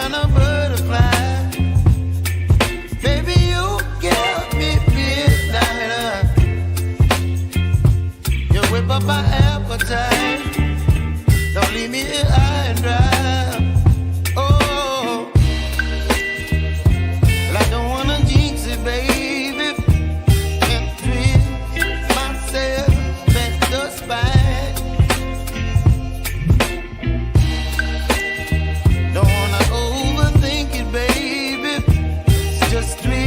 kind of butterfly. Baby, you give me midnight. You whip up my appetite. Don't leave me here high and dry. Oh, well, I don't wanna jinx it, baby. Can't twist myself at the spine. Don't wanna overthink it, baby. It's just me,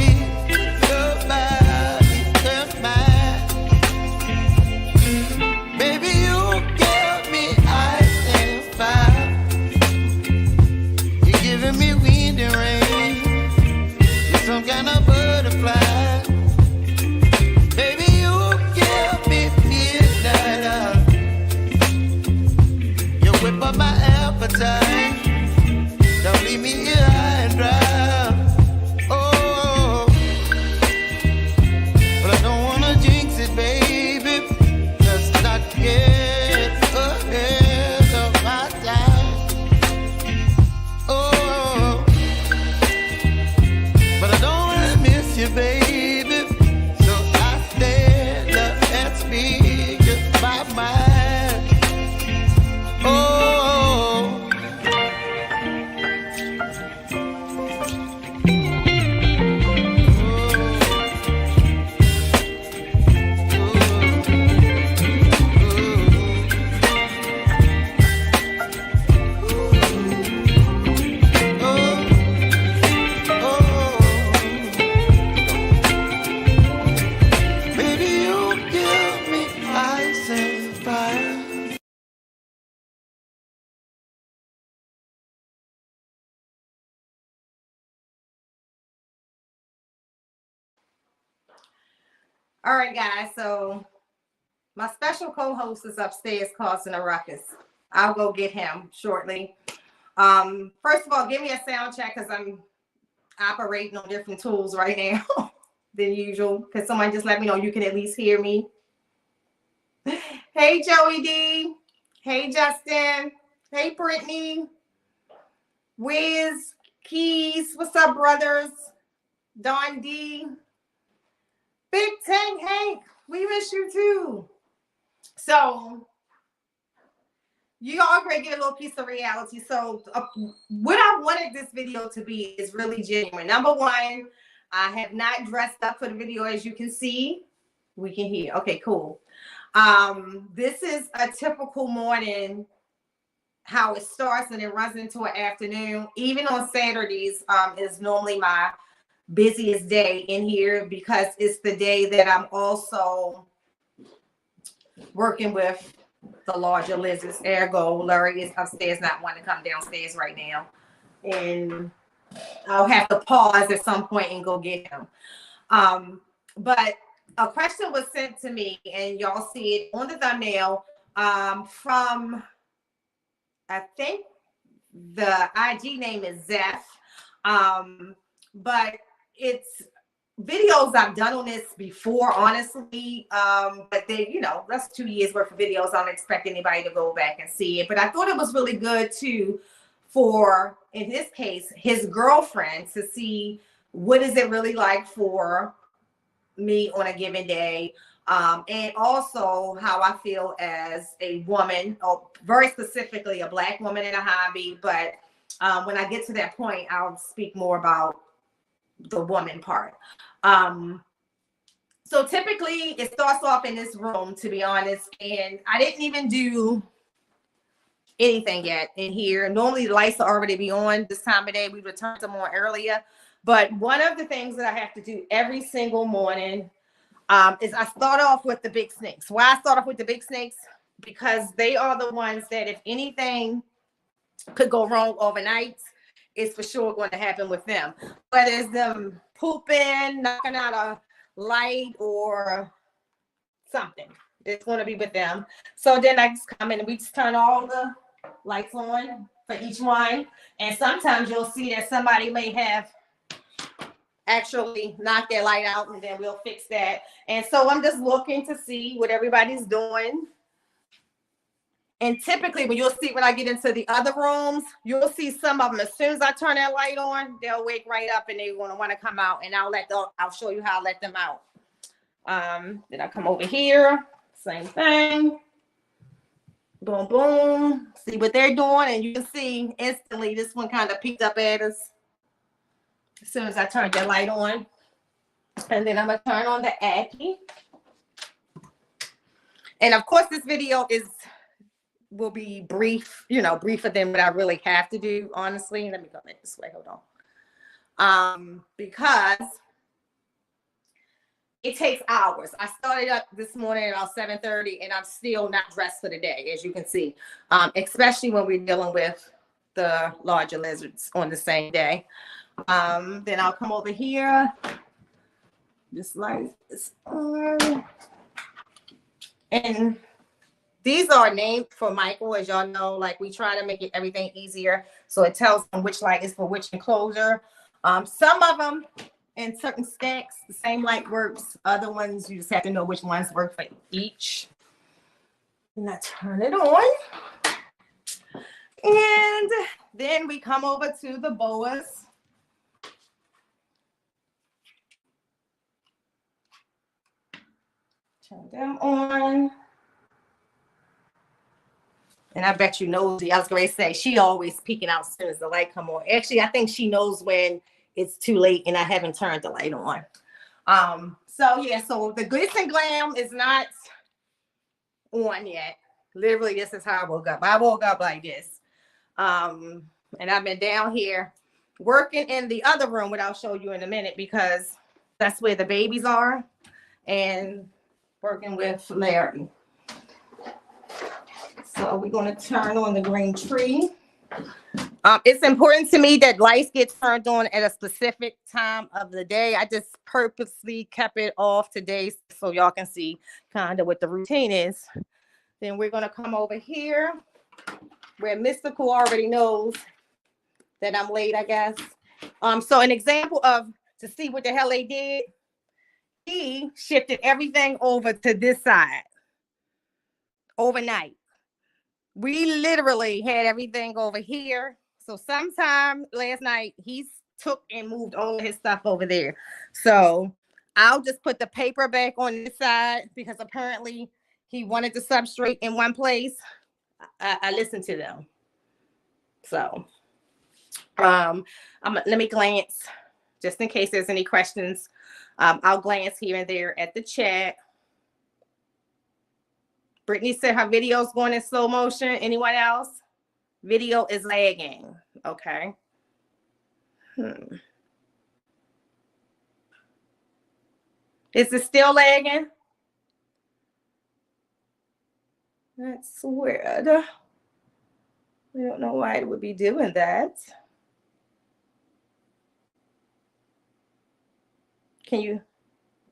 your body, and mine. Baby, you give me ice and fire. You're giving me wind and rain. You're some kind of butterfly. Baby, you give me midnight. You whip up my appetite. Don't leave me here high and dry. Oh, but I don't wanna jinx it, baby. Let's not get ahead of my time. Oh, but I don't wanna miss you, baby. So I stand up and speak just my mind. Oh. Baby, you give me ice and fire. All right, guys. So my special co-host is upstairs causing a ruckus. I'll go get him shortly. First of all, give me a sound check because I'm operating on different tools right now than usual. Because someone just let me know you can at least hear me. Hey, Joey D. Hey, Justin. Hey, Brittany. Wiz, Keys. What's up, brothers? Don D. Big Tank Hank. We miss you too. So you all gonna get a little piece of reality. So what I wanted this video to be is really genuine. Number one, I have not dressed up for the video, as you can see. We can hear. Okay, cool. This is a typical morning, how it starts and it runs into an afternoon. Even on Saturdays is normally my busiest day in here because it's the day that I'm also working with the larger lizards. Ergo, Larry is upstairs, not wanting to come downstairs right now. And I'll have to pause at some point and go get him. But a question was sent to me, and y'all see it on the thumbnail from, I think the IG name is Zeph. But it's videos I've done on this before, honestly. But they, you know, that's 2 years worth of videos. I don't expect anybody to go back and see it. But I thought it was really good too for, in this case, his girlfriend to see what is it really like for me on a given day. And also how I feel as a woman, or very specifically a Black woman in a hobby. But when I get to that point, I'll speak more about the woman part. So typically it starts off in this room, to be honest, and I didn't even do anything yet in here. Normally the lights will already be on this time of day. We would turn them on earlier, but one of the things that I have to do every single morning is I start off with the big snakes. Why I start off with the big snakes? Because they are the ones that if anything could go wrong overnight, it's for sure going to happen with them. Whether it's them pooping, knocking out a light, or something, it's going to be with them. So then I just come in and we just turn all the lights on for each one. And sometimes you'll see that somebody may have actually knocked their light out, and then we'll fix that. And so I'm just looking to see what everybody's doing. And typically when you'll see when I get into the other rooms, you'll see some of them as soon as I turn that light on, they'll wake right up and they're gonna want to come out, and I'll show you how I let them out. Then I come over here, same thing. Boom, boom. See what they're doing, and you can see instantly this one kind of peeked up at us as soon as I turned that light on. And then I'm gonna turn on the Ackie. And of course, this video will be brief, briefer than what I really have to do, honestly. Let me go back this way. Hold on. Because it takes hours. I started up this morning at about 7:30, and I'm still not dressed for the day, as you can see, especially when we're dealing with the larger lizards on the same day. Then I'll come over here. This light is on. And these are named for Michael, as y'all know. Like, we try to make everything easier, so it tells them which light is for which enclosure. Some of them in certain stacks, the same light works. Other ones, you just have to know which ones work for each. And I turn it on. And then we come over to the boas. Turn them on. And I bet you Nosy, I was going to say, she always peeking out as soon as the light come on. Actually, I think she knows when it's too late and I haven't turned the light on. So the glitz and glam is not on yet. Literally, this is how I woke up. I woke up like this. And I've been down here working in the other room, which I'll show you in a minute, because that's where the babies are, and working with Larry. So we're going to turn on the green tree. It's important to me that lights get turned on at a specific time of the day. I just purposely kept it off today so y'all can see kind of what the routine is. Then we're going to come over here where Mystical already knows that I'm late, I guess. So an example to see what the hell they did, he shifted everything over to this side overnight. We literally had everything over here. So sometime last night, he took and moved all of his stuff over there. So I'll just put the paper back on this side because apparently he wanted the substrate in one place. I listened to them. So let me glance just in case there's any questions. I'll glance here and there at the chat. Brittany said her video's going in slow motion. Anyone else? Video is lagging. Okay. Is it still lagging? That's weird. I don't know why it would be doing that. Can you?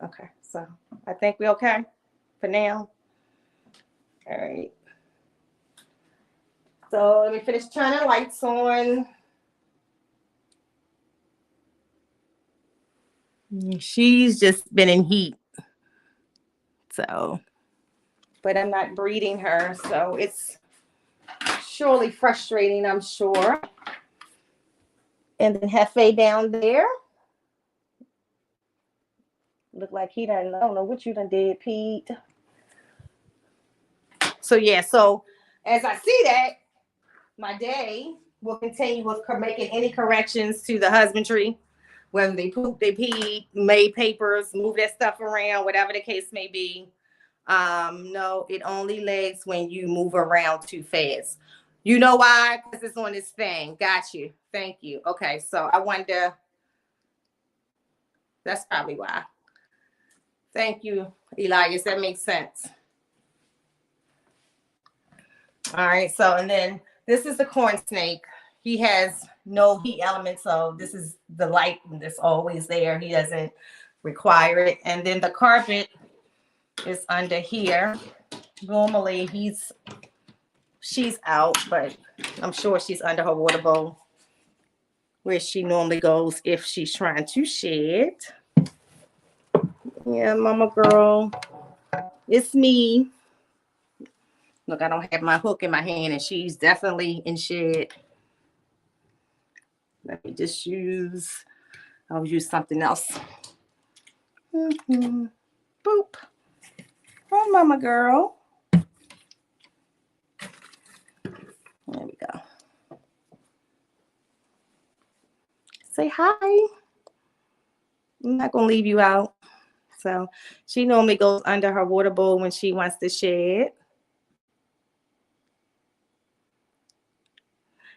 Okay, so I think we're okay for now. All right. So let me finish turning lights on. She's just been in heat. So, but I'm not breeding her. So it's surely frustrating, I'm sure. And then Hefe down there. Look like he done, I don't know what you done did, Pete. So yeah, so as I see that, my day will continue with making any corrections to the husbandry, whether they poop, they pee, made papers, move that stuff around, whatever the case may be. No, it only lags when you move around too fast. You know why? Because it's on this thing. Got you. Thank you. Okay, so I wonder. That's probably why. Thank you, Elias. That makes sense. All right, so and then this is the corn snake. He has no heat element, so this is the light that's always there. He doesn't require it. And then the carpet is under here. Normally she's out, but I'm sure she's under her water bowl where she normally goes if she's trying to shed. Yeah, mama girl, it's me. Look, I don't have my hook in my hand, and she's definitely in shed. Let me just I'll use something else. Boop. Hi, mama girl. There we go. Say hi. I'm not going to leave you out. So she normally goes under her water bowl when she wants to shed.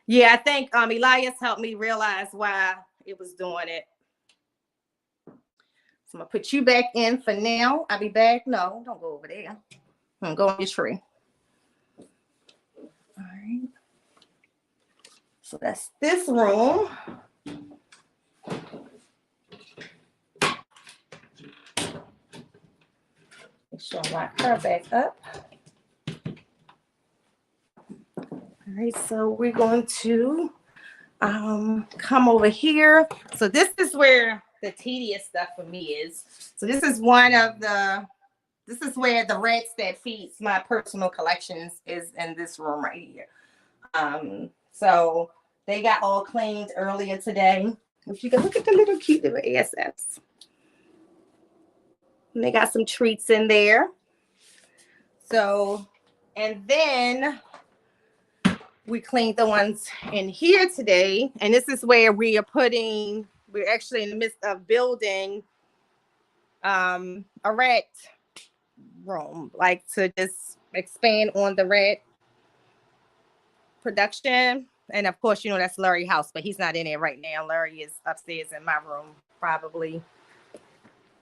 Yeah, I think Elias helped me realize why it was doing it. So I'm going to put you back in for now. I'll be back. No, don't go over there. I'm going to go on your tree. All right. So that's this room. Make sure I lock her back up. All right, so we're going to come over here. So this is where the tedious stuff for me is. So this is where the rats that feeds my personal collections is in this room right here. So they got all cleaned earlier today. If you can look at the little cute little ASFs. And they got some treats in there. So, and then we cleaned the ones in here today. And this is where we're actually in the midst of building a rat room, like to just expand on the rat production. And of course, that's Larry's house, but he's not in there right now. Larry is upstairs in my room, probably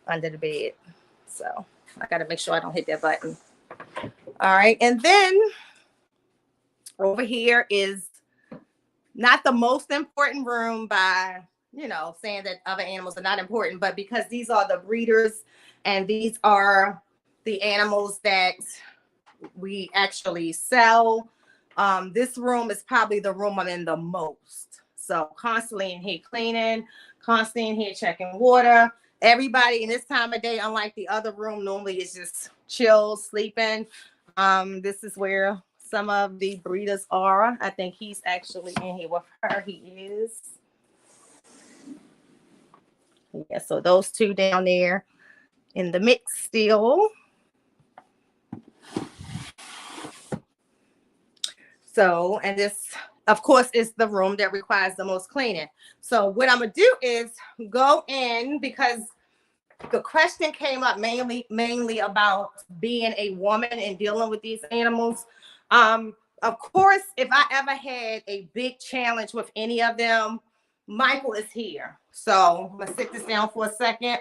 under the bed. So I got to make sure I don't hit that button. All right. And then over here is not the most important room by, saying that other animals are not important, but because these are the breeders and these are the animals that we actually sell. This room is probably the room I'm in the most. So constantly in here cleaning, constantly in here checking water. Everybody in this time of day, unlike the other room, normally is just chill, sleeping. This is where some of the breeders are. I think he's actually in here with her. He is. Yeah, so those two down there in the mix still. So, and this, of course, is the room that requires the most cleaning. So what I'm going to do is go in, because the question came up mainly about being a woman and dealing with these animals. Of course, if I ever had a big challenge with any of them, Michael is here. So I'm going to sit this down for a second.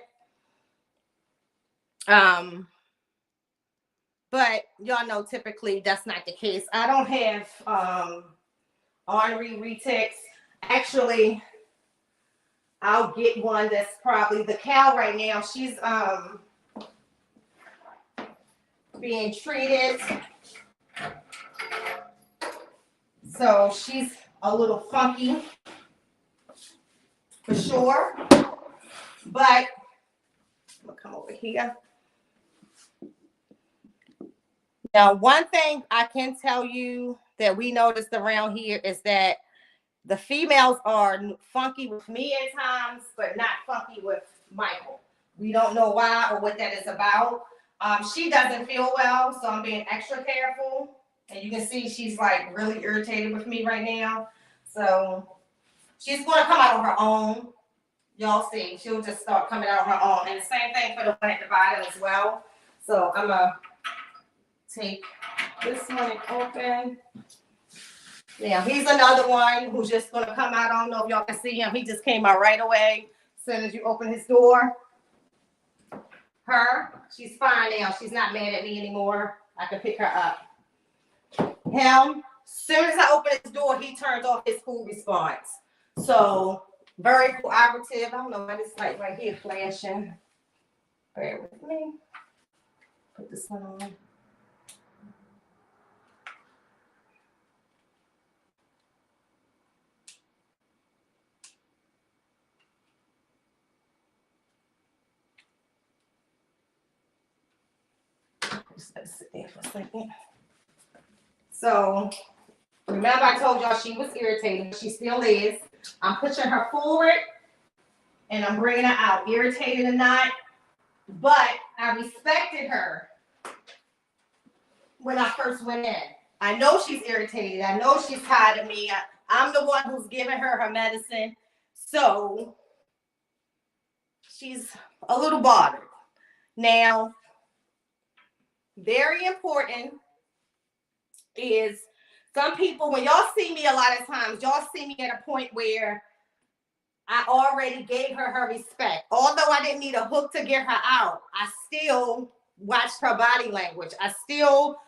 But y'all know typically that's not the case. I don't have ornery retics. Actually, I'll get one that's probably the cow right now. She's being treated. So she's a little funky for sure. But I'm gonna come over here. Now, one thing I can tell you that we noticed around here is that the females are funky with me at times, but not funky with Michael. We don't know why or what that is about. She doesn't feel well, so I'm being extra careful. And you can see she's like really irritated with me right now. So she's going to come out on her own. Y'all see, she'll just start coming out on her own. And the same thing for the one at the bottom as well. So I'm going to take this one and open. Now, he's another one who's just going to come out. I don't know if y'all can see him. He just came out right away as soon as you open his door. Her, she's fine now. She's not mad at me anymore. I can pick her up. Him, as soon as I open his door, he turns off his food response. So, very cooperative. I don't know why this light right here flashing. Bear with me. Put this one on. Just gotta sit there for a second. So remember I told y'all she was irritated. She still is. I'm pushing her forward and I'm bringing her out, irritated or not. But I respected her when I first went in. I know she's irritated. I know she's tired of me. I'm the one who's giving her medicine. So she's a little bothered. Now, very important is some people, when y'all see me a lot of times, y'all see me at a point where I already gave her respect. Although I didn't need a hook to get her out, I still watched her body language. I still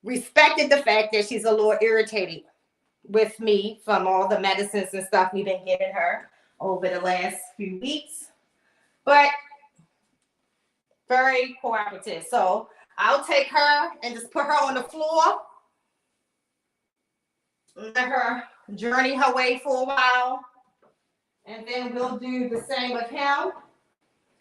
respected the fact that she's a little irritated with me from all the medicines and stuff we've been giving her over the last few weeks. But very cooperative. So I'll take her and just put her on the floor. Let her journey her way for a while. And then we'll do the same with him.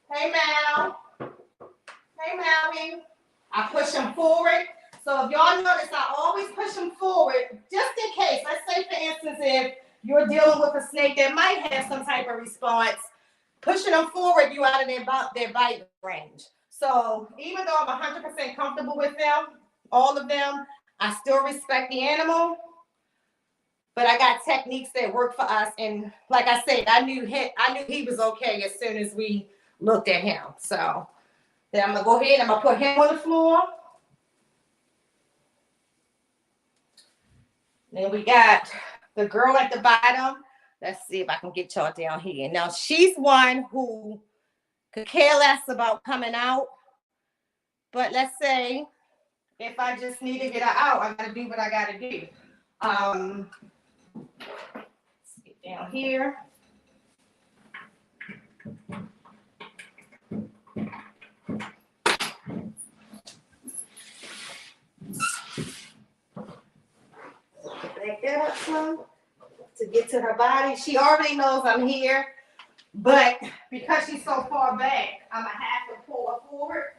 Hey, Mal. Hey, Malvy. I push him forward. So if y'all notice, I always push him forward just in case. Let's say, for instance, if you're dealing with a snake that might have some type of response, pushing them forward, you out of their bite range. So even though I'm 100% comfortable with them, all of them, I still respect the animal. But I got techniques that work for us. And like I said, I knew he was okay as soon as we looked at him. So then I'm going to go ahead and I'm going to put him on the floor. Then we got the girl at the bottom. Let's see if I can get y'all down here. Now, she's one who could care less about coming out. But let's say if I just need to get her out, I got to do what I got to do. Let's get down here. Back that up some to get to her body. She already knows I'm here, but because she's so far back, I'm gonna have to pull her forward.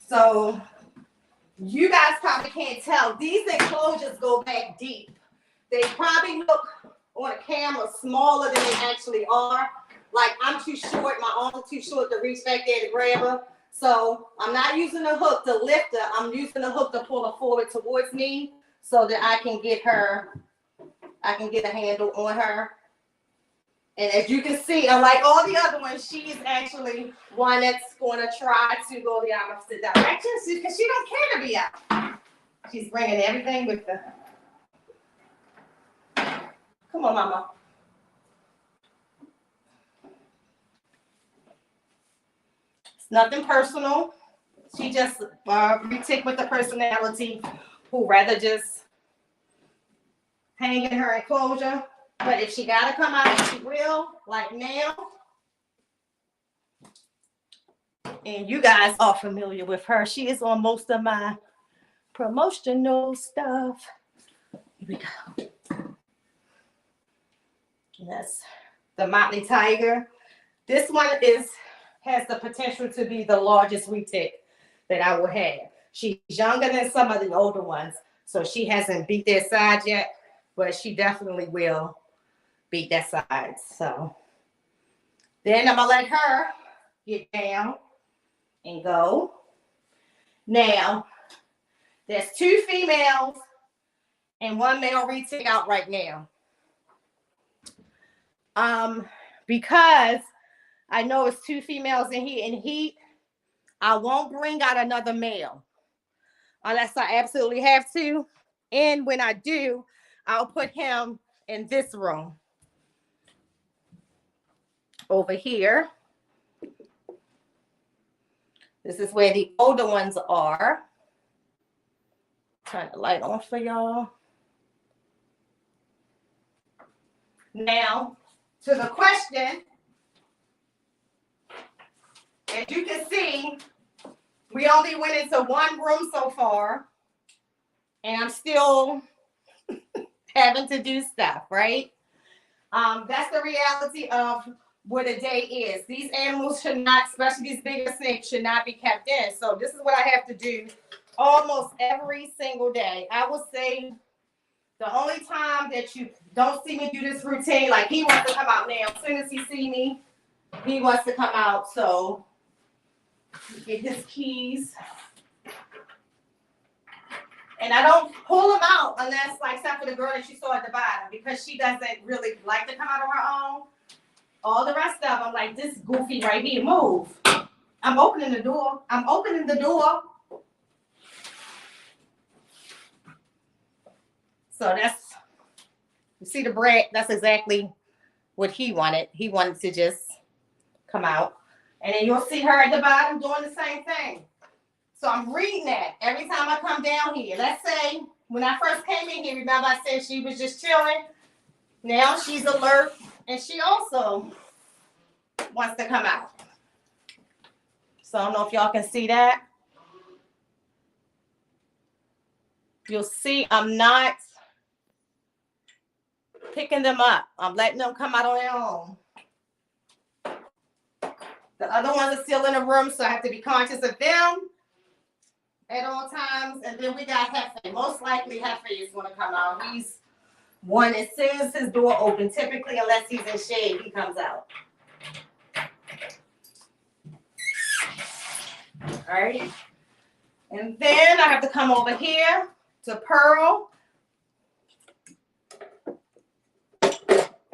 So you guys probably can't tell. These enclosures go back deep. They probably look on a camera smaller than they actually are. Like I'm too short, my arms are too short to reach back there to grab her. So I'm not using the hook to lift her. I'm using the hook to pull her forward towards me so that I can get a handle on her. And as you can see, unlike all the other ones, she's actually one that's going to try to go the opposite direction because she don't care to be out. She's bringing everything with her. Come on, Mama. It's nothing personal. She just retic with the personality who rather just hang in her enclosure. But if she got to come out, she will, like now. And you guys are familiar with her. She is on most of my promotional stuff. Here we go. Yes, the Motley Tiger. This one has the potential to be the largest retic that I will have. She's younger than some of the older ones, so she hasn't beat their size yet, but she definitely will beat that size. So then I'm gonna let her get down and go. Now, there's 2 females and 1 male retic out right now. Because I know it's 2 females in here in heat, I won't bring out another male unless I absolutely have to. And when I do, I'll put him in this room over here. This is where the older ones are. Turn the light on for y'all. Now, to the question, as you can see, we only went into 1 room so far, and I'm still having to do stuff, right? That's the reality of what a day is. These animals should not, especially these bigger snakes, should not be kept in. So this is what I have to do almost every single day. I would say the only time that you don't see me do this routine, like he wants to come out now. As soon as he see me, he wants to come out. So get his keys. And I don't pull him out unless, like, except for the girl that you saw at the bottom, because she doesn't really like to come out on her own. All the rest of them, like this goofy right here, move. I'm opening the door. I'm opening the door. So that's, you see the bread? That's exactly what he wanted. He wanted to just come out. And then you'll see her at the bottom doing the same thing. So I'm reading that every time I come down here. Let's say when I first came in here, remember I said she was just chilling? Now she's alert, and she also wants to come out. So I don't know if y'all can see that. You'll see I'm not picking them up. I'm letting them come out on their own. The other ones are still in the room, so I have to be conscious of them at all times. And then we got Hefe. Most likely Hefe is going to come out. He's one, as soon as his door opens, typically unless he's in shade, he comes out. All right. And then I have to come over here to Pearl,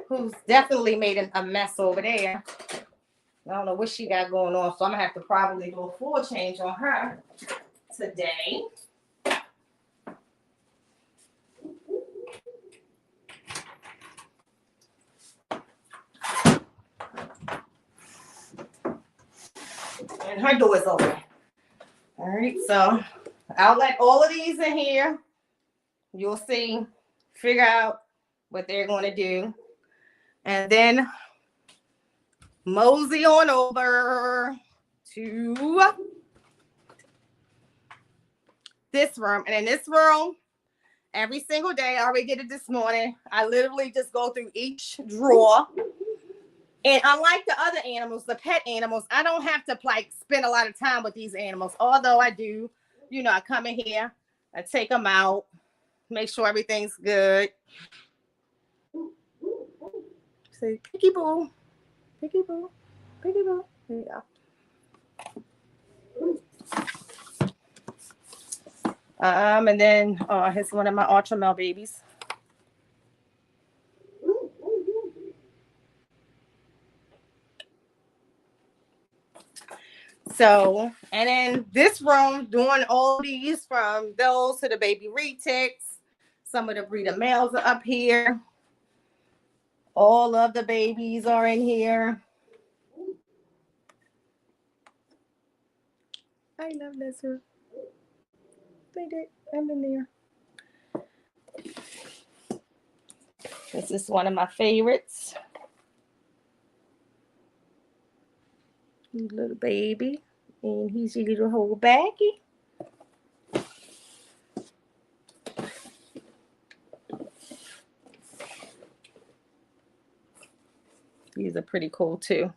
who's definitely made a mess over there. I don't know what she got going on, so I'm going to have to probably do a full change on her today. And her door is open. All right, so I'll let all of these in here. You'll see, figure out what they're going to do. And then mosey on over to this room. And in this room, every single day, I already did it this morning, I literally just go through each drawer. And unlike the other animals, the pet animals, I don't have to like spend a lot of time with these animals. Although I do, you know, I come in here, I take them out, make sure everything's good. Say, Picky Boo, Picky Boo, Picky Boo. There you go. And then here's one of my Ultra Male babies. So, and then this room, doing all these from those to the baby retics. Some of the breeder males are up here. All of the babies are in here. I love Lizard. They did. I'm in there. This is one of my favorites. Little baby. And he's a little whole baggie. These are pretty cool too.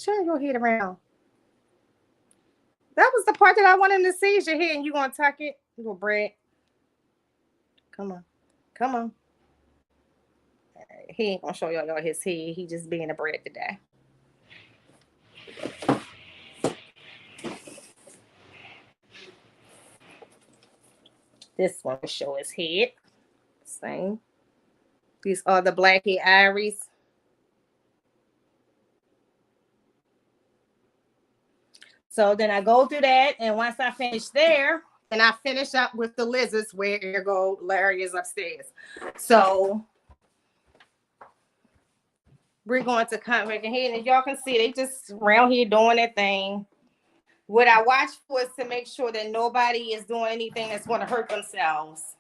Turn your head around. That was the part that I wanted to see, is your head, and you gonna tuck it? Little bread. Come on. Come on. He ain't gonna show y'all his head. He just being a bread today. This one will show his head. Same. These are the Blackie Iries. So then I go through that, and once I finish there, then I finish up with the lizards, where here go Larry is upstairs. So we're going to come back in here, and y'all can see they just around here doing their thing. What I watch for is to make sure that nobody is doing anything that's going to hurt themselves,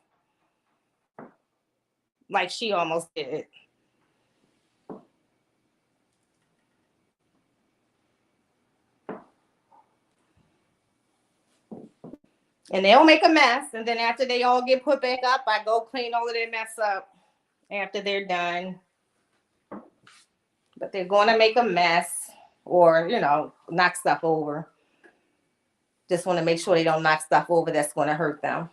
like she almost did. And they'll make a mess, and then after they all get put back up, I go clean all of their mess up after they're done. but they're going to make a mess or, you know, knock stuff over. Just want to make sure they don't knock stuff over that's going to hurt them.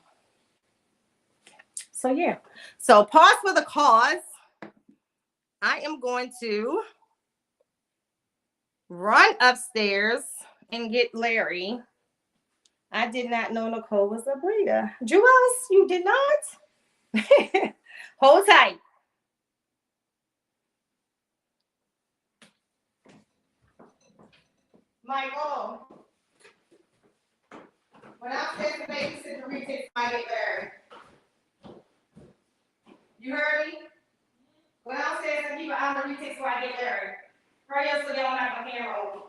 So, yeah. So, pause for the cause. I am going to run upstairs and get Larry. I did not know Nicole was a breeder. Jewels, you did not? Hold tight. Michael, when I'm taking the babysit the retake, I get Larry. You heard me? When I'm saying people out the retake, I get Larry. Hurry up so they don't have my camera over.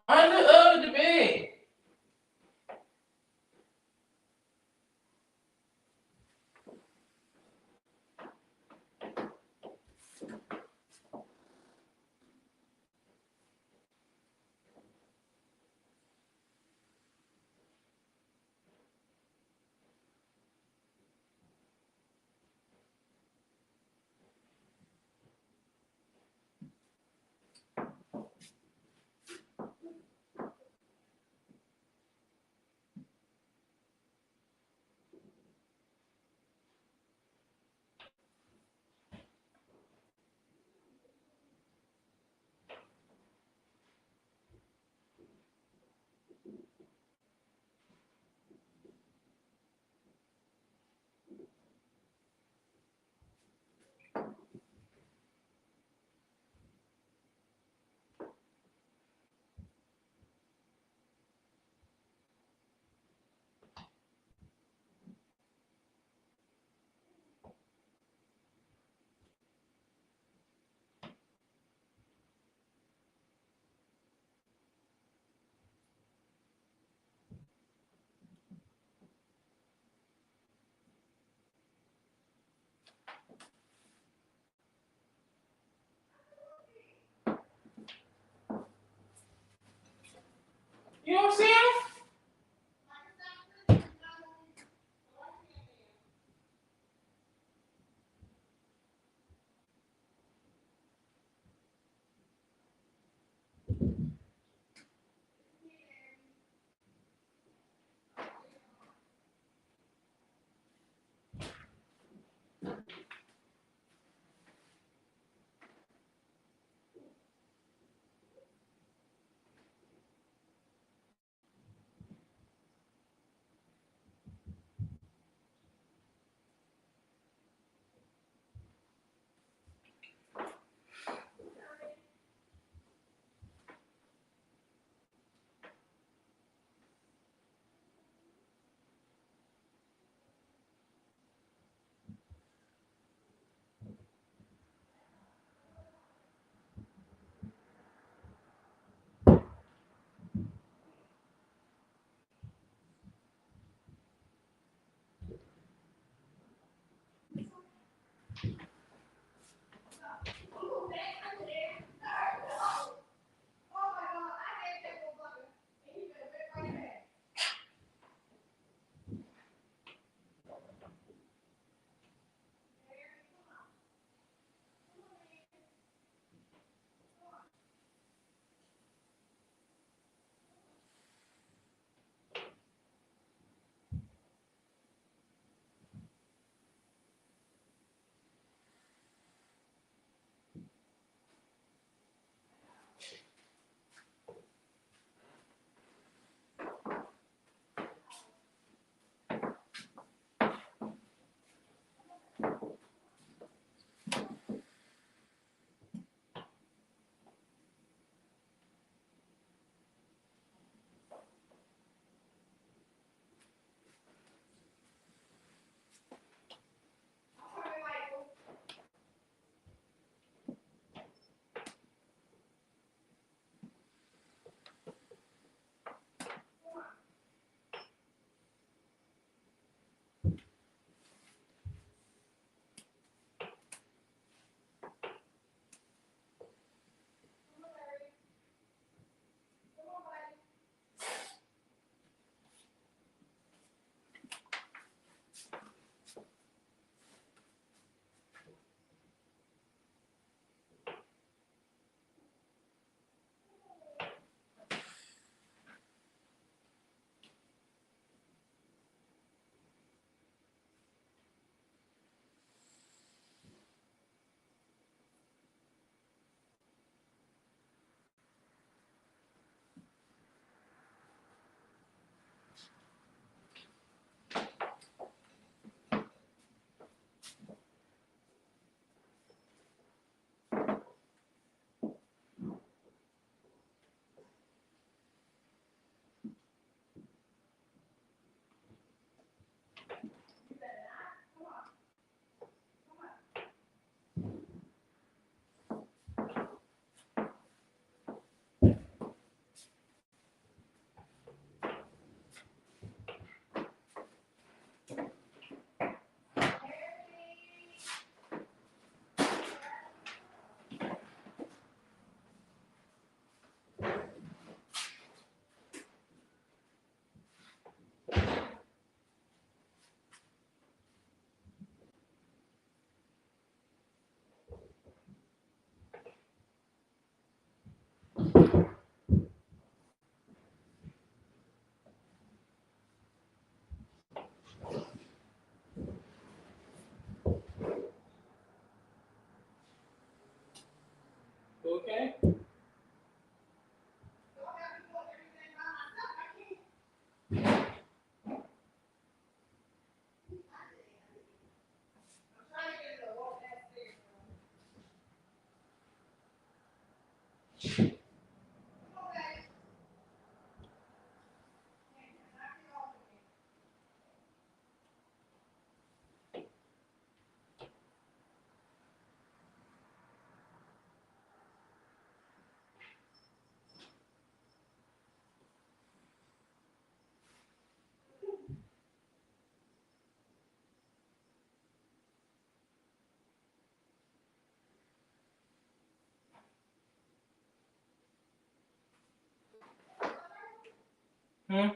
Under the bed. You don't see him? Hmm?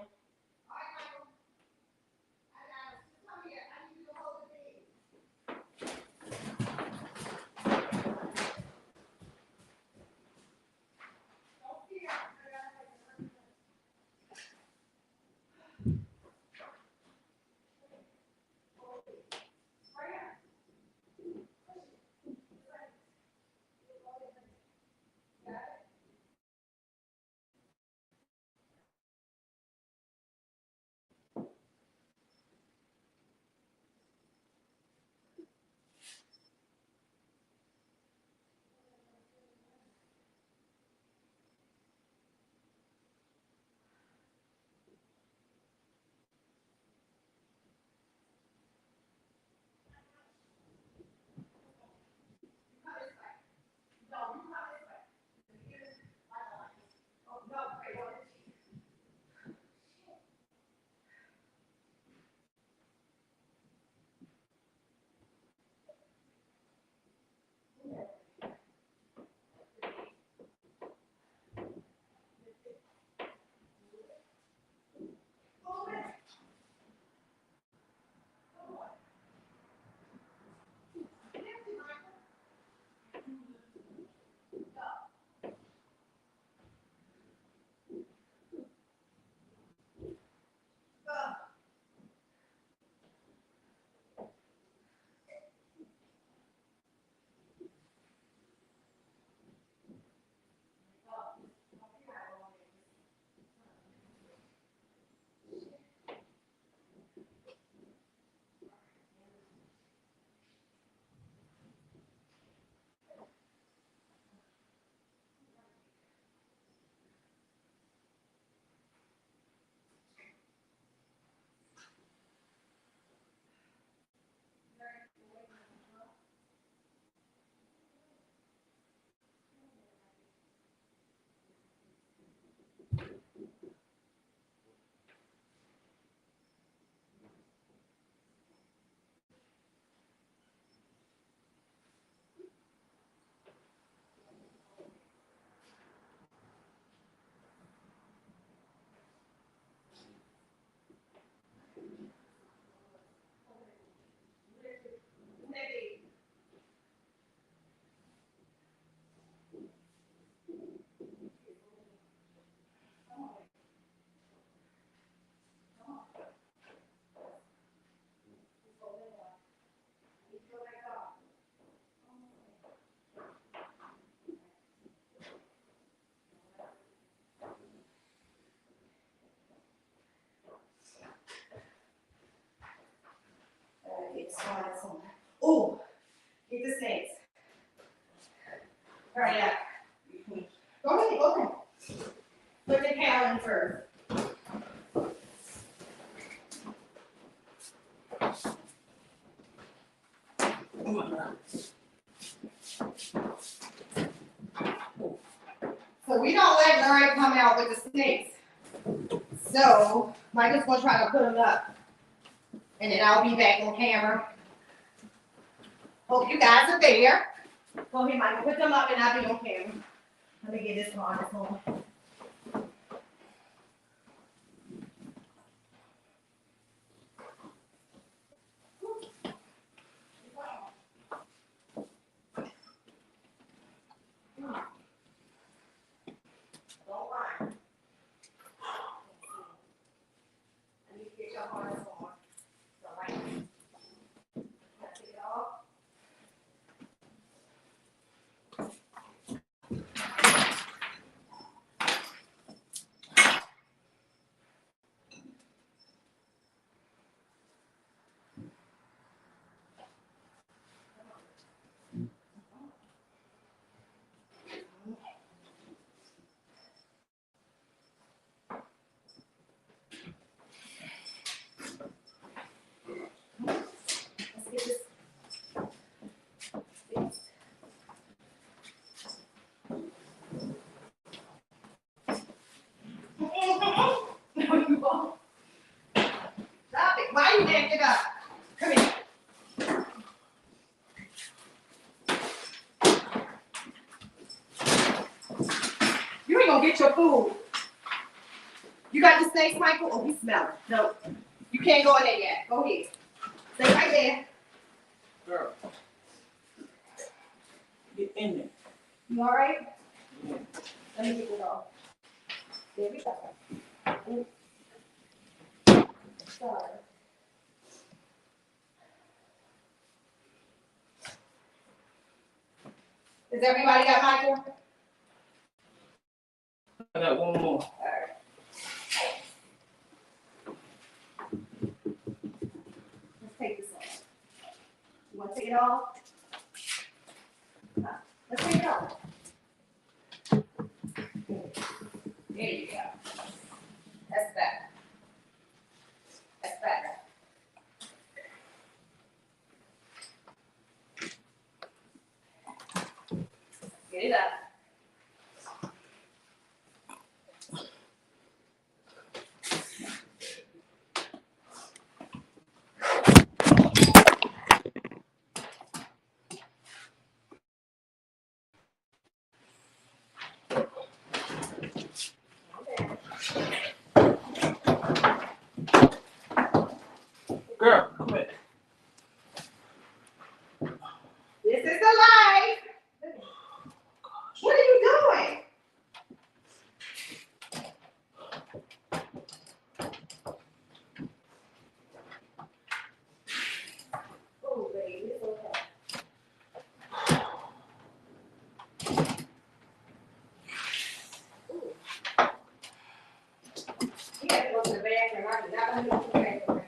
Oh, get the snakes. Hurry up. Go ahead, go ahead. Put the cow in first. So we don't let Larry come out with the snakes. So Michael's gonna try to put them up. And then I'll be back on camera. Hope you guys are there. Go ahead, Michael, put them up and I'll be on camera. Let me get this on. get your food. You got the snakes, Michael? Oh, we smell it. No, you can't go in there yet. Go ahead. Stay right there. Girl. Get in there. You all right? Yeah. Let me get it off. There we go. Sorry. Does everybody got Michael? I got one more. All right. Let's take this off. You want to take it off? Let's take it off. There you go. That's better. That's better. Get it up. Girl, come here. This is the life. What are you doing? Oh, baby, it's okay. Ooh. You have to go to the bathroom. I do not want to go to the bathroom right now.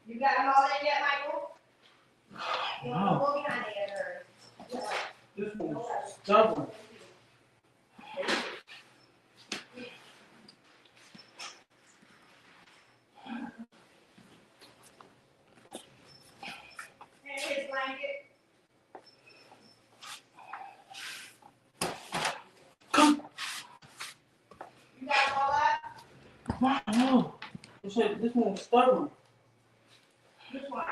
You got them all in yet, Michael? You want to go behind the other? This one's stubborn. And his blanket. You got them all up? Come on, no. This one's stubborn. Which one?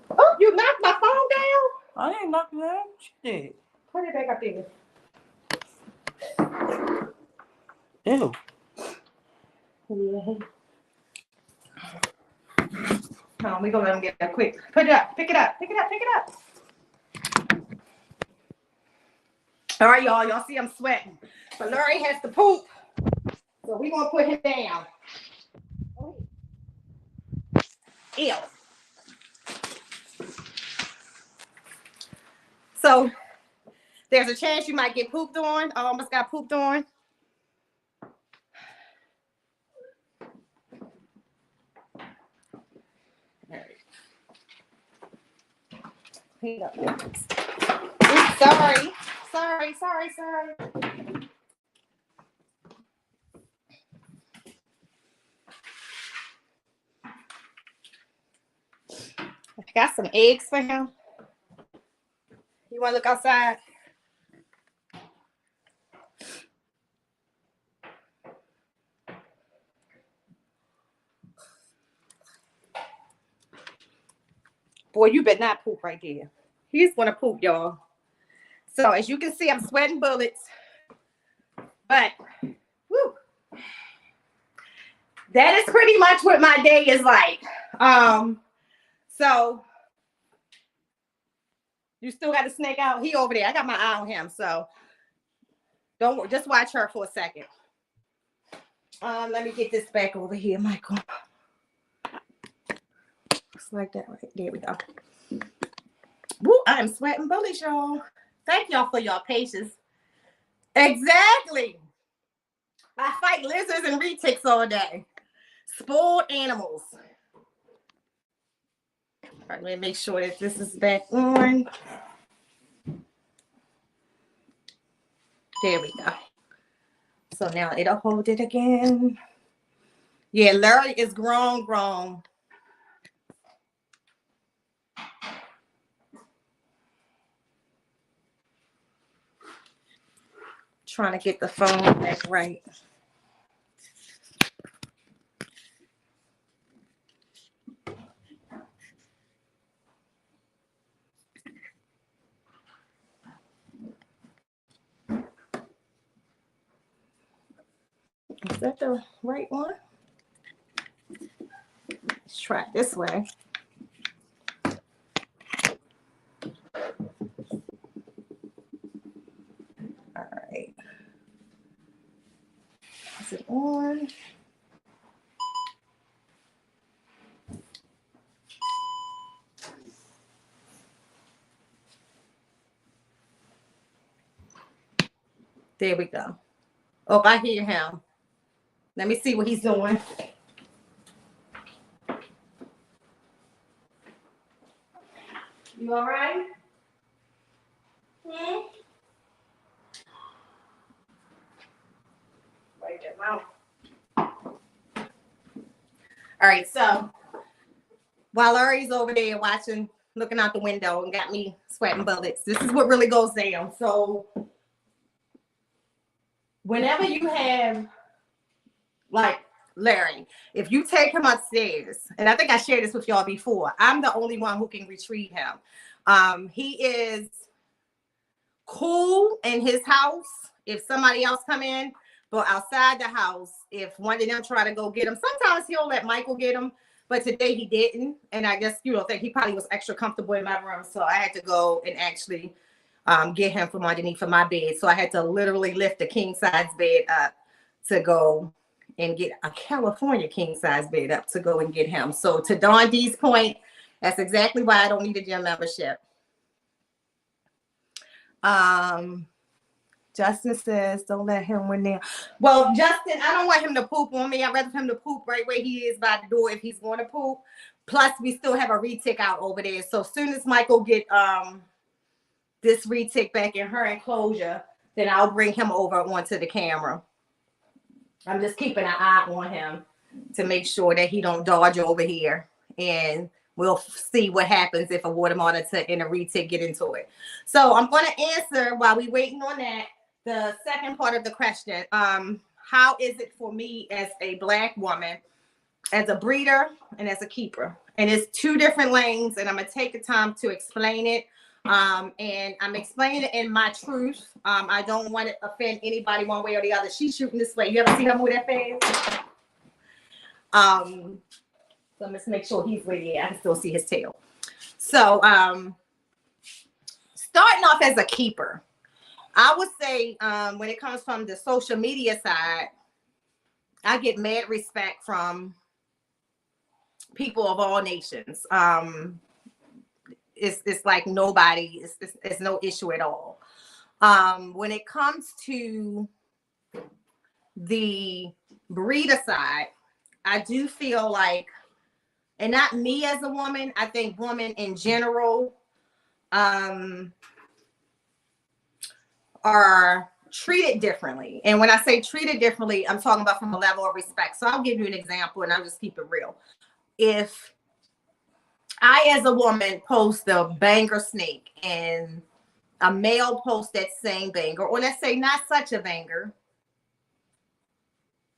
Oh, you knocked my phone down? I ain't knocking it out. She did. Put it back up there. Ew. Yeah. Come on, we're gonna let him get that quick. Put it up, pick it up, pick it up, pick it up. All right, y'all. Y'all see I'm sweating. But Larry has to poop. So we're gonna put him down. Ew. So there's a chance you might get pooped on. I almost got pooped on. Clean up. Oops, sorry. I got some eggs for him. You want to look outside? Boy, you better not poop right there. He's going to poop, y'all. So as you can see, I'm sweating bullets. But, whew, that is pretty much what my day is like. So you still got a snake out? He over there. I got my eye on him. So don't worry. Just watch her for a second. Let me get this back over here, Michael. Just like that, right? There we go. Woo, I'm sweating bullets, y'all. Thank y'all for your patience. Exactly. I fight lizards and retics all day. Spoiled animals. All right, let me make sure that this is back on. There we go. So now it'll hold it again. Yeah, Larry is grown. Trying to get the phone back right. Is that the right one? Let's try it this way. All right. Is it on? There we go. Oh, I hear him. Let me see what he's doing. You all right? Right there, mouth. All right, so while Ari's over there watching, looking out the window and got me sweating bullets, this is what really goes down. So whenever you have, like Larry, if you take him upstairs, and I think I shared this with y'all before, I'm the only one who can retrieve him. He is cool in his house if somebody else come in, but outside the house, if one of them try to go get him, sometimes he'll let Michael get him, but today he didn't. And I guess, think he probably was extra comfortable in my room, so I had to go and actually get him from underneath of my bed. So I had to literally lift the king size bed up to go and get a California king size bed up to go and get him. So to Dawn D's point, that's exactly why I don't need a gym membership. Justin says, don't let him win there. Well, Justin, I don't want him to poop on me. I'd rather him to poop right where he is by the door if he's going to poop. Plus, we still have a retic out over there. So as soon as Michael get this retic back in her enclosure, then I'll bring him over onto the camera. I'm just keeping an eye on him to make sure that he don't dodge over here. And we'll see what happens if a water monitor and a retic get into it. So I'm going to answer while we waiting on that. The second part of the question, how is it for me as a Black woman, as a breeder and as a keeper? And it's two different lanes, and I'm going to take the time to explain it. And I'm explaining it in my truth. I don't want to offend anybody one way or the other. She's shooting this way. You ever see her move that fast? So let's make sure he's ready. I can still see his tail. So starting off as a keeper, I would say when it comes from the social media side, I get mad respect from people of all nations. It's like nobody, it's no issue at all. When it comes to the breeder side, I do feel like, and not me as a woman, I think women in general are treated differently. And when I say treated differently, I'm talking about from a level of respect. So I'll give you an example and I'll just keep it real. If I, as a woman, post a banger snake and a male posts that same banger, or let's say not such a banger,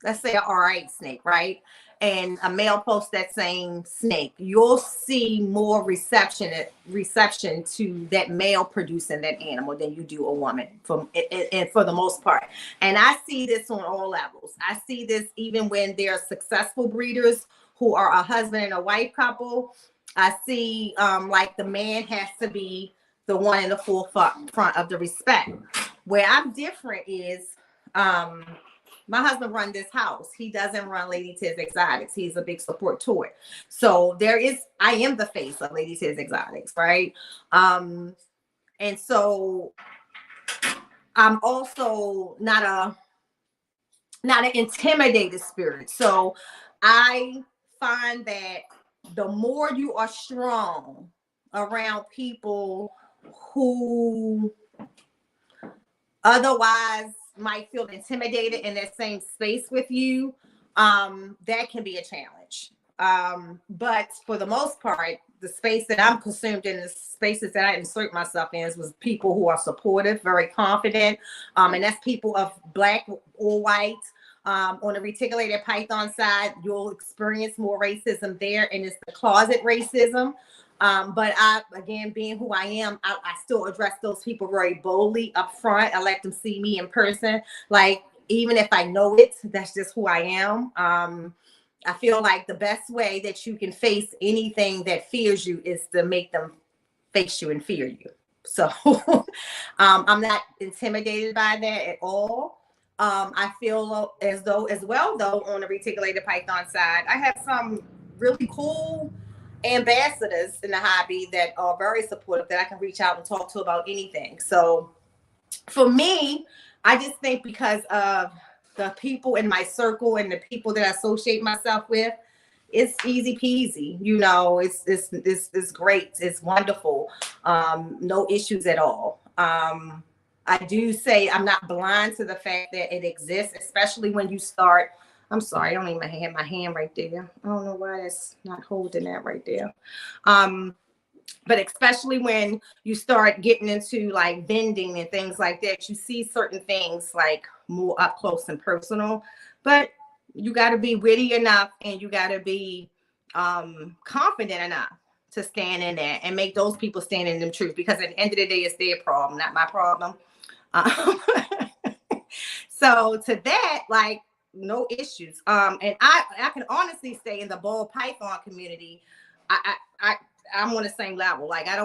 let's say an all right snake, right? And a male posts that same snake, you'll see more reception to that male producing that animal than you do a woman, and for the most part. And I see this on all levels. I see this even when there are successful breeders who are a husband and a wife couple. I see like the man has to be the one in the forefront of the respect. Where I'm different is my husband runs this house. He doesn't run Lady Tiz Exotics. He's a big support to it. So I am the face of Lady Tiz Exotics, right? And so I'm also not an intimidated spirit. So I find that the more you are strong around people who otherwise might feel intimidated in that same space with you, that can be a challenge. But for the most part, the space that I'm consumed in, the spaces that I insert myself in, was people who are supportive, very confident, and that's people of Black or white. On the reticulated python side, you'll experience more racism there, and it's the closet racism. But I, again, being who I am, I still address those people very boldly up front. I let them see me in person. Like, even if I know it, that's just who I am. I feel like the best way that you can face anything that fears you is to make them face you and fear you. So I'm not intimidated by that at all. I feel as though, as well, though, on the reticulated python side, I have some really cool ambassadors in the hobby that are very supportive, that I can reach out and talk to about anything. So for me, I just think because of the people in my circle and the people that I associate myself with, it's easy peasy. You know, it's great. It's wonderful. No issues at all. I do say I'm not blind to the fact that it exists, especially when you start. I'm sorry, I don't even have my hand right there. I don't know why it's not holding that right there. But especially when you start getting into like vending and things like that, you see certain things like more up close and personal. But you got to be witty enough, and you got to be confident enough to stand in there and make those people stand in the truth, because at the end of the day, it's their problem, not my problem. So to that, like, no issues. And I can honestly say, in the ball python community, I'm on the same level. Like, I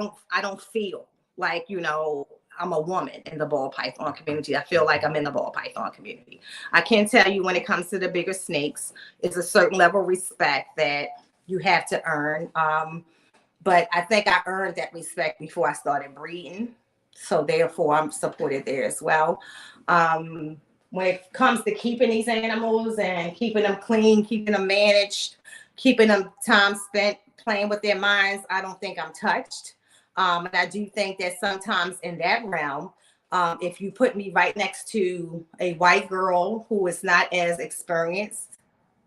don't feel like, you know, I'm a woman in the ball python community. I feel like I'm in the ball python community. I can tell you, when it comes to the bigger snakes, it's a certain level of respect that you have to earn. But I think I earned that respect before I started breeding. So therefore, I'm supported there as well. When it comes to keeping these animals and keeping them clean, keeping them managed, keeping them time spent playing with their minds, I don't think I'm touched. And I do think that sometimes in that realm, if you put me right next to a white girl who is not as experienced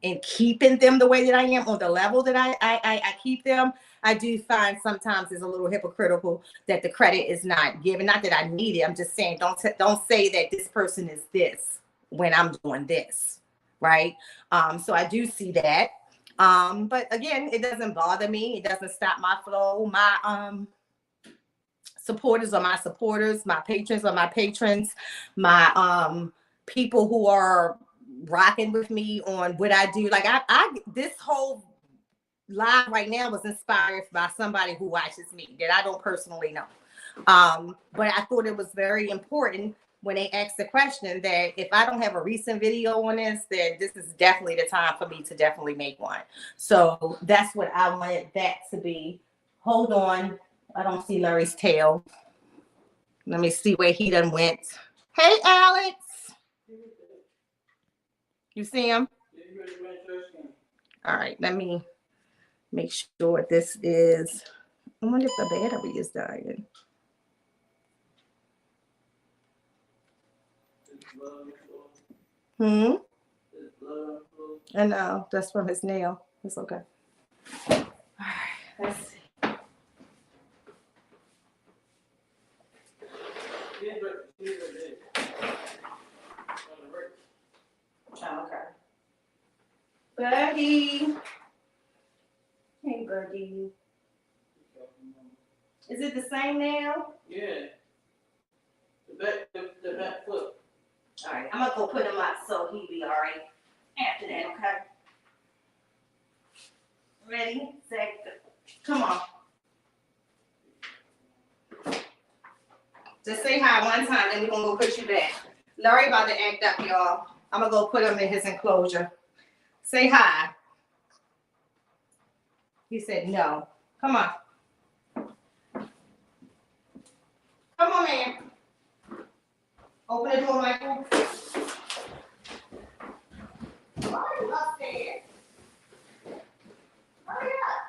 in keeping them the way that I am, on the level that I keep them, I do find sometimes it's a little hypocritical that the credit is not given. Not that I need it. I'm just saying, don't say that this person is this when I'm doing this, right? So I do see that. But again, it doesn't bother me. It doesn't stop my flow. My supporters are my supporters. My patrons are my patrons. My people who are rocking with me on what I do. Like, I this whole live right now was inspired by somebody who watches me that I don't personally know. But I thought it was very important when they asked the question that if I don't have a recent video on this, then this is definitely the time for me to definitely make one. So that's what I wanted that to be. Hold on. I don't see Larry's tail. Let me see where he done went. Hey, Alex. You see him? All right, let me make sure this is. I wonder if the battery is dying. I know, that's from his nail. It's okay. All right, let's see. Oh, okay. Buddy. Hey, buddy. Is it the same nail? Yeah. The back foot. All right, I'm gonna go put him up so he'll be all right after that, okay? Ready, set, come on. Just say hi one time, then we're gonna go put you back. Larry about to act up, y'all. I'm gonna go put him in his enclosure. Say hi. He said no. Come on. Come on, man. Open the door, Michael. Why are you upstairs? Hurry up.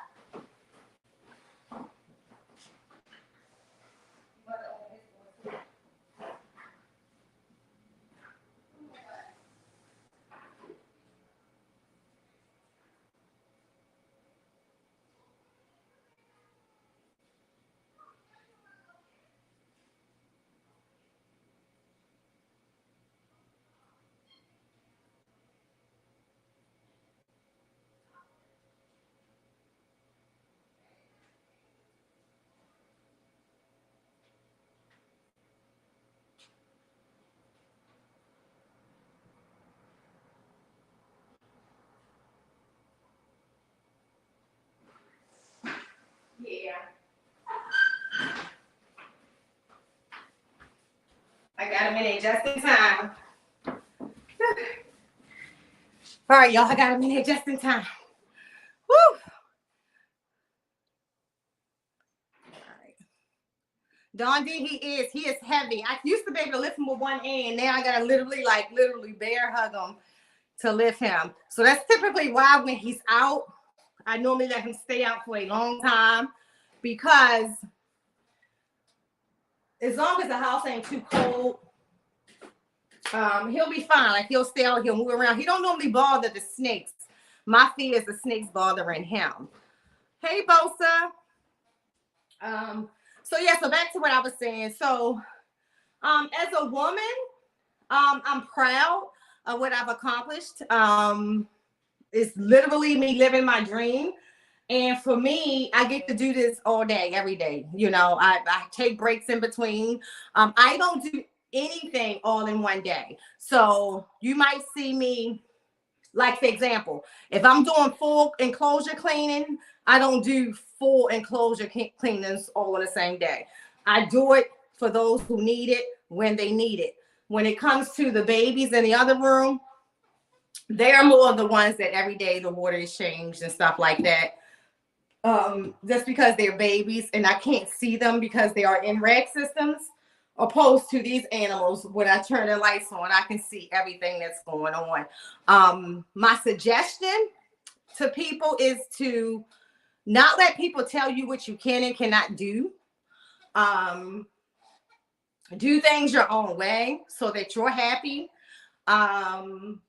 I got him in there just in time. All right, y'all, I got him in here just in time. Woo! Don D, he is heavy. I used to be able to lift him with one hand. Now I gotta literally bear hug him to lift him. So that's typically why when he's out, I normally let him stay out for a long time, because as long as the house ain't too cold, he'll be fine. Like, he'll stay out, he'll move around. He don't normally bother the snakes. My fear is the snakes bothering him. Hey, Bosa. So yeah, so back to what I was saying. So as a woman, I'm proud of what I've accomplished. It's literally me living my dream. And for me, I get to do this all day, every day. You know, I take breaks in between. I don't do anything all in one day. So you might see me, like, for example, if I'm doing full enclosure cleaning, I don't do full enclosure cleanings all on the same day. I do it for those who need it when they need it. When it comes to the babies in the other room, they're more the ones that every day the water is changed and stuff like that. Just because they're babies and I can't see them because they are in reg systems, opposed to these animals. When I turn the lights on, I can see everything that's going on. My suggestion to people is to not let people tell you what you can and cannot do. Do things your own way so that you're happy. When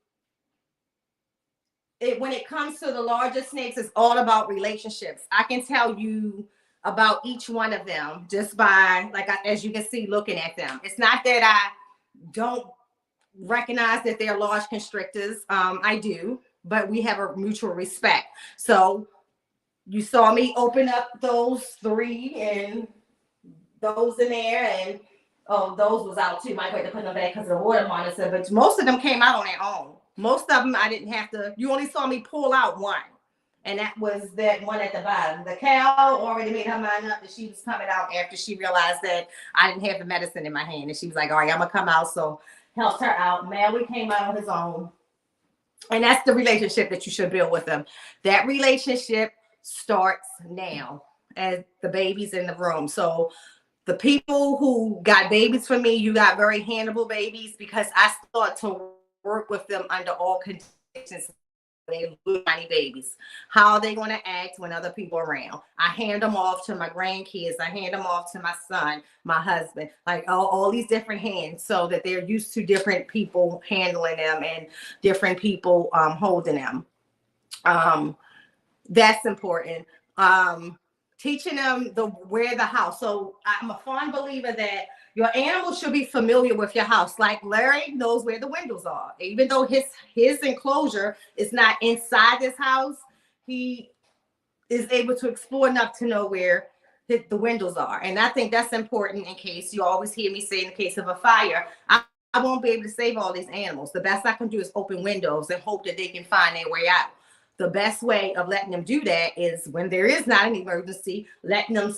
it comes to the larger snakes, it's all about relationships. I can tell you about each one of them just by, as you can see, looking at them. It's not that I don't recognize that they're large constrictors. I do, but we have a mutual respect. So you saw me open up those 3 and those in there, and those was out too. Might have to put them back because of the water monitor, but most of them came out on their own. Most of them I didn't have to. You only saw me pull out one, and that was that one at the bottom. The cow already made her mind up that she was coming out after she realized that I didn't have the medicine in my hand, and she was like, "All right, I'm gonna come out." So helped her out. Maui came out on his own, and that's the relationship that you should build with them. That relationship starts now as the baby's in the room. So the people who got babies from me, you got very handleable babies, because I start to work with them under all conditions. They little tiny babies. How are they going to act when other people are around? I hand them off to my grandkids. I hand them off to my son, my husband, like all these different hands, so that they're used to different people handling them and different people holding them. That's important. Teaching them where the house. So I'm a fond believer that your animal should be familiar with your house. Like Larry knows where the windows are. Even though his enclosure is not inside this house, he is able to explore enough to know where the windows are. And I think that's important in case you always hear me say in the case of a fire, I won't be able to save all these animals. The best I can do is open windows and hope that they can find their way out. The best way of letting them do that is when there is not an emergency, letting them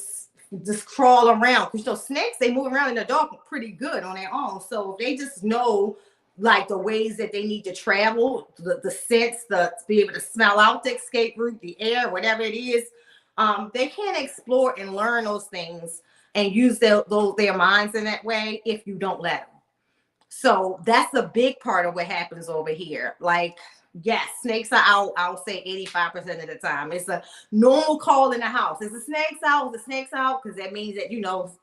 just crawl around. Because snakes, they move around in the dark pretty good on their own. So if they just know the ways that they need to travel, the scents, to be able to smell out the escape route, the air, whatever it is, they can explore and learn those things and use their minds in that way if you don't let them. So that's a big part of what happens over here. Yes, snakes are out, I'll say 85% of the time. It's a normal call in the house. Is the snakes out? Is the snakes out? Because that means that,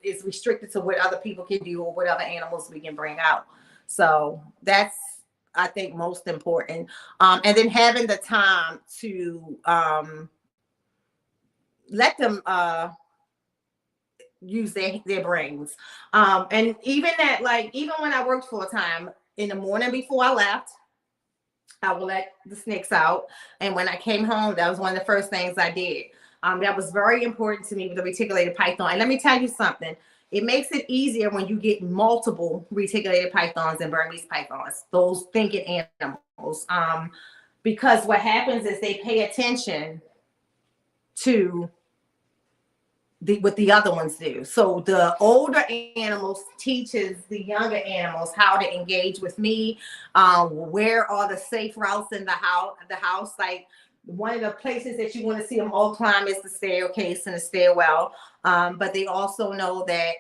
it's restricted to what other people can do or what other animals we can bring out. So that's, I think, most important. And then having the time to let them use their brains. And even when I worked full time, in the morning before I left, I will let the snakes out. And when I came home, that was one of the first things I did. That was very important to me with the reticulated python. And let me tell you something. It makes it easier when you get multiple reticulated pythons and Burmese pythons, those thinking animals. Because what happens is they pay attention to what the other ones do. So the older animals teaches the younger animals how to engage with me. Where are the safe routes in the house? Like one of the places that you want to see them all climb is the staircase and the stairwell. But they also know that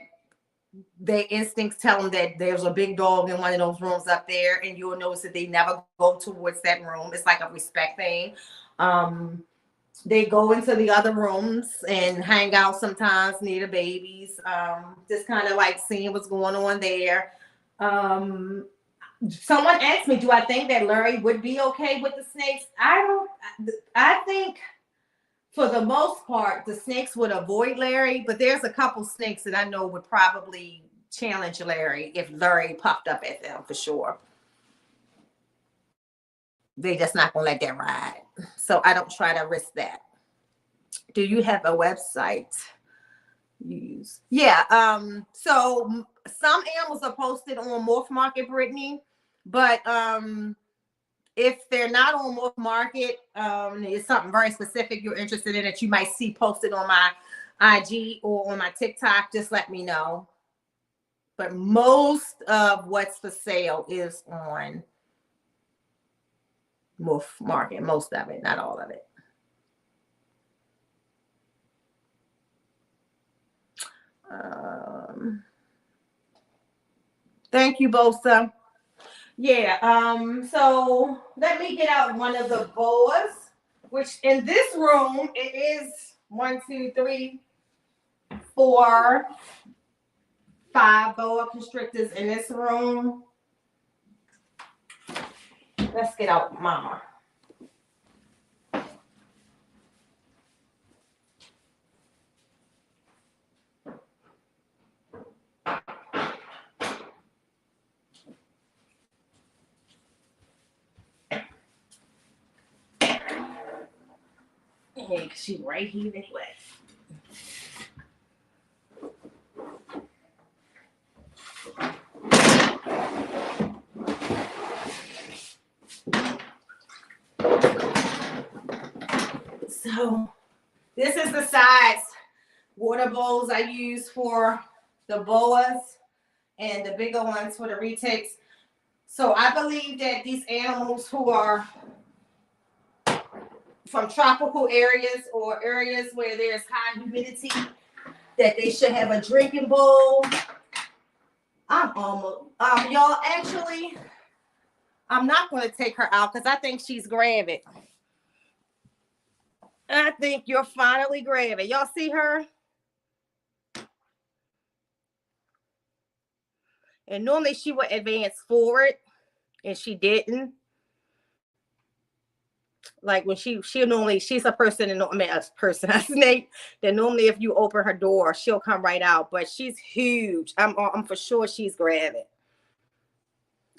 their instincts tell them that there's a big dog in one of those rooms up there, and you'll notice that they never go towards that room. It's like a respect thing. They go into the other rooms and hang out sometimes near the babies, just kind of like seeing what's going on there. Someone asked me, do I think that Larry would be okay with the snakes? I think for the most part, the snakes would avoid Larry, but there's a couple snakes that I know would probably challenge Larry if Larry popped up at them for sure. They just not gonna let that ride. So I don't try to risk that. Do you have a website? Use. Yeah. So some animals are posted on Morph Market, Brittany, but if they're not on Morph Market, it's something very specific you're interested in that you might see posted on my IG or on my TikTok, just let me know. But most of what's for sale is on Morph Market. Most of it, not all of it. Thank you, Bosa. Yeah, so let me get out one of the boas, which in this room, it is 1, 2, 3, 4, 5 boa constrictors in this room. Let's get out Mama. Yeah, because she's right here anyway. So this is the size water bowls I use for the boas and the bigger ones for the retics. So I believe that these animals who are from tropical areas or areas where there's high humidity, that they should have a drinking bowl. I'm almost, y'all, actually, I'm not going to take her out because I think she's gravid. I think you're finally gravid. Y'all see her? And normally she would advance forward, and she didn't. Like when she's a person, and a snake that normally if you open her door, she'll come right out. But she's huge. I'm for sure she's gravid.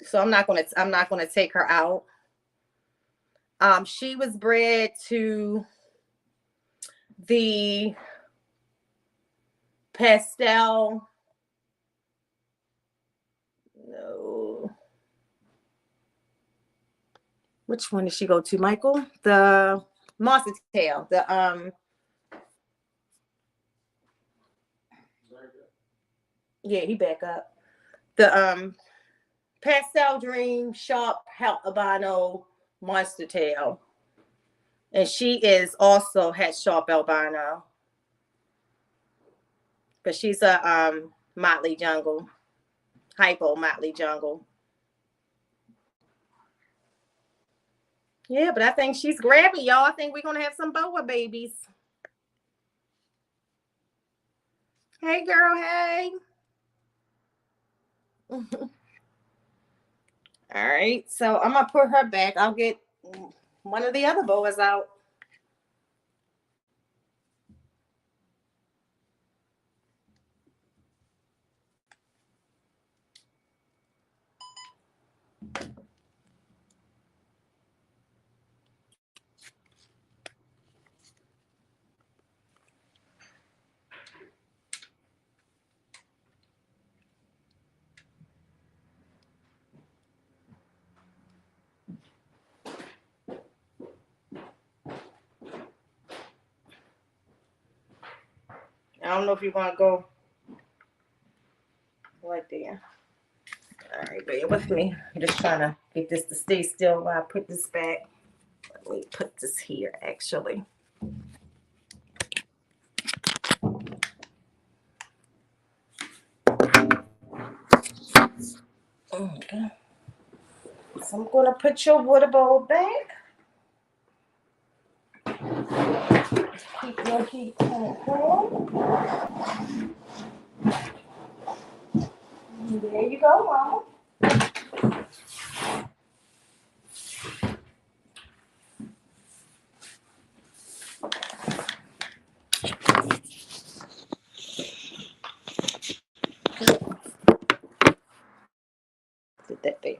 So I'm not gonna take her out. She was bred to the pastel. No. Which one did she go to, Michael? The Mossy Tail. Yeah, he back up. The Pastel Dream Sharp Albino Monster Tail. And she is also has sharp albino. But she's a Motley Jungle. Hypo Motley Jungle. Yeah, but I think she's grabbing, y'all. I think we're gonna have some boa babies. Hey girl, hey. All right, so I'm gonna put her back. I'll get one of the other boas out. I don't know if you're gonna go right there. All right, bear with me. I'm just trying to get this to stay still while I put this back. Let me put this here, actually. Okay. So I'm gonna put your water bowl back. Keep your heat on. There you go, Mama. Put that there.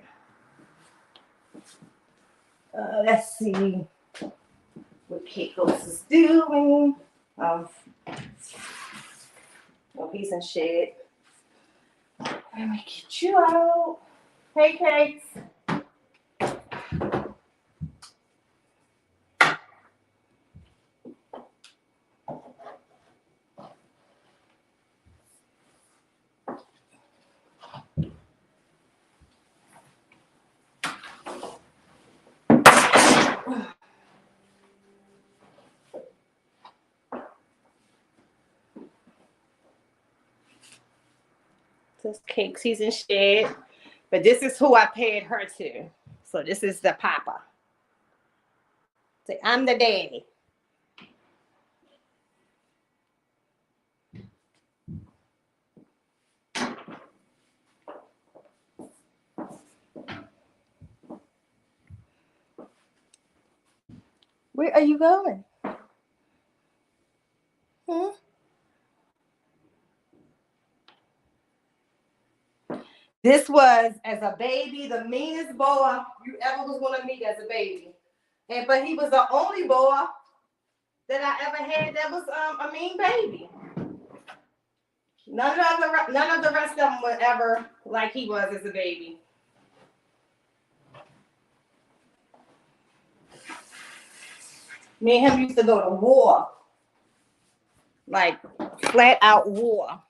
Let's see what Keikos is doing. Oh, he's in shed. Let me get you out. Hey, Cakes. This Cakes, he's in shed. But this is who I paired her to. So this is the papa. Say, I'm the daddy. Where are you going? Hmm? This was, as a baby, the meanest boa you ever was going to meet as a baby. But he was the only boa that I ever had that was a mean baby. None of the rest of them were ever like he was as a baby. Me and him used to go to war. Like flat out war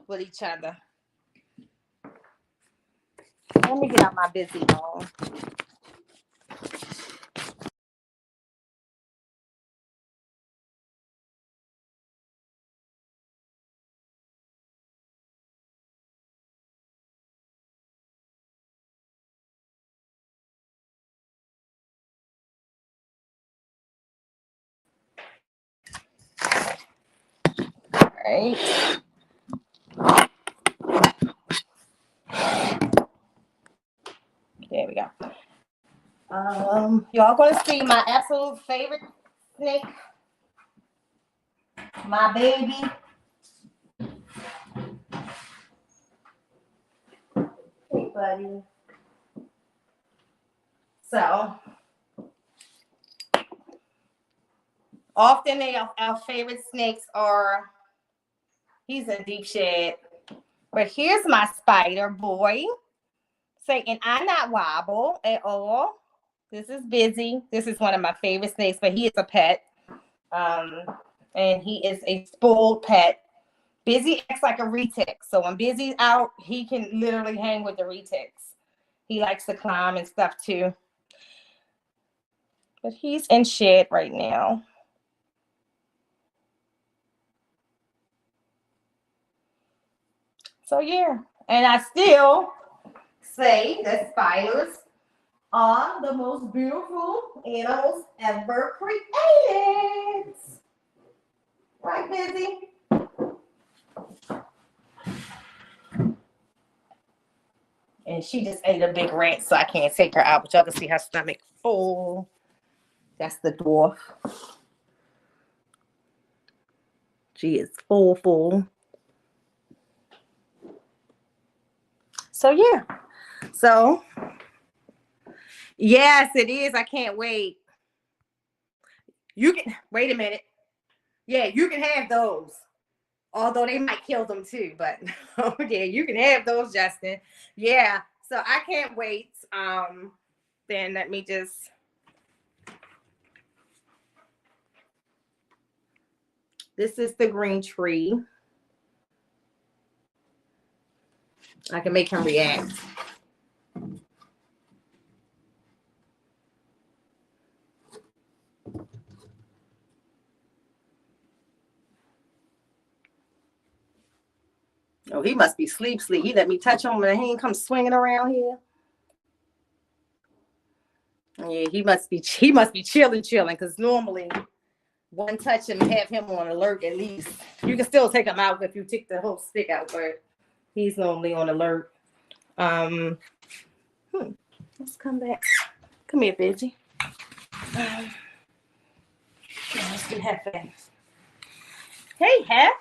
with each other. Let me get out my busy phone. All right. There we go. Y'all gonna see my absolute favorite snake, my baby. Hey, buddy. So often our favorite snakes are. He's in deep shed, but here's my spider boy. Saying I not wobble at all. This is Busy. This is one of my favorite snakes, but he is a pet. And he is a spoiled pet. Busy acts like a retic. So when Busy's out, he can literally hang with the retics. He likes to climb and stuff too. But he's in shed right now. So yeah. And I still say that spiders are the most beautiful animals ever created. Right, Busy? And she just ate a big rat, so I can't take her out. But y'all can see her stomach full. That's the dwarf. She is full. So yeah. So yes, it is. I can't wait. You can wait a minute. Yeah, you can have those. Although they might kill them too, but yeah, you can have those, Justin. Yeah. So I can't wait. Then let me just This is the green tree. I can make him react. Oh, he must be sleep. He let me touch him and he ain't come swinging around here. Yeah, he must be chilling, because normally one touch and have him on alert at least. You can still take him out if you take the whole stick out, but he's normally on alert. Let's come back. Come here, Veggie. Let's get Hef in. Hey, Hef.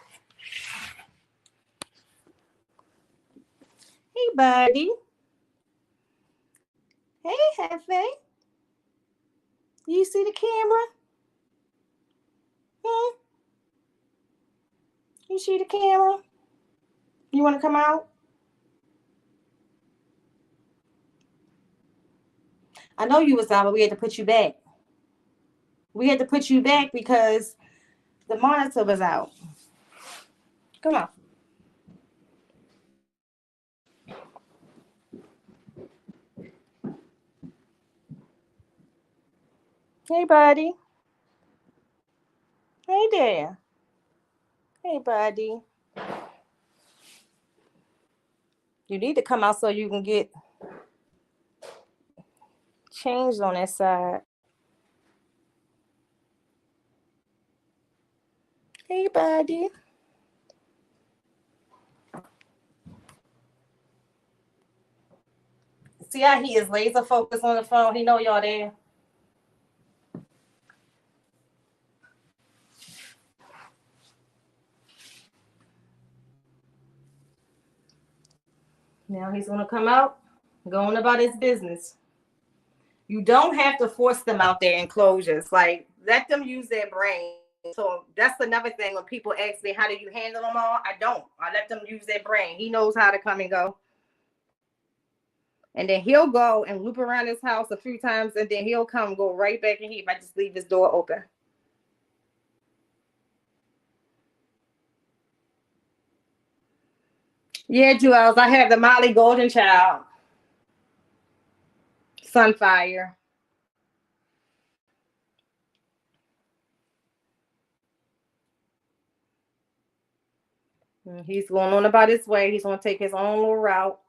Hey, buddy. Hey, Hefe. You see the camera? You see the camera? You want to come out? I know you was out, but we had to put you back. We had to put you back because the monitor was out. Come on. Hey, buddy. Hey there. Hey, buddy. You need to come out so you can get changed on that side. Hey, buddy. See how he is laser focused on the phone? He know y'all there. Now he's going to come out, going about his business. You don't have to force them out there enclosures. Like, let them use their brain. So that's another thing when people ask me, how do you handle them all? I don't. I let them use their brain. He knows how to come and go. And then he'll go and loop around his house a few times, and then he'll go right back in here if I just leave his door open. Yeah, Jewels, I have the Molly Golden Child. Sunfire. He's going on about his way. He's going to take his own little route.